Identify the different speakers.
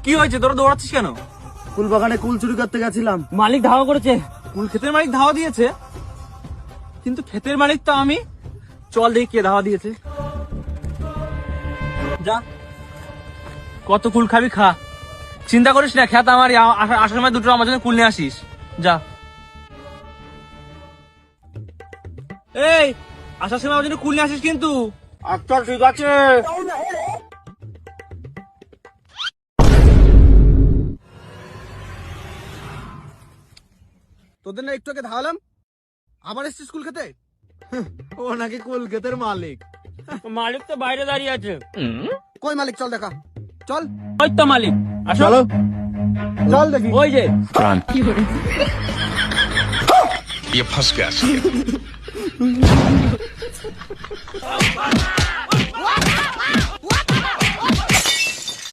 Speaker 1: কি হয়েছে, তোরা দৌড়াচ্ছিস কেন?
Speaker 2: কুল বাগানে কুল চুরি করতে গেছিলাম,
Speaker 3: মালিক ধাওয়া করেছে।
Speaker 1: কুল ক্ষেতের মালিক ধাওয়া দিয়েছে? কিন্তু ক্ষেতের মালিক তো আমি। চল দেখি কে ধাওয়া দিয়েছে। যা, কত কুল খাবি খা, চিন্তা করিস না। খেত আমার, আসার সময় দুটো আমার জন্য কুল নিয়ে আসিস। যা। এই, আসার সময় আমার জন্য কুল নিয়ে আসিস কিন্তু।
Speaker 2: আচ্ছা ঠিক আছে। তোদের না একটু আগে ধাওয়ালাম, আবার এসছিস কুল খেতে? ও নাকি কুল ক্ষেতের মালিক।
Speaker 3: মালিক তো বাইরে দাঁড়িয়ে আছে।
Speaker 2: কই মালিক? চল দেখা, চল।
Speaker 3: ওই তো মালিক, আসো।
Speaker 2: চলো, চল দেখি।
Speaker 3: ওই যে
Speaker 4: ये फंस गया।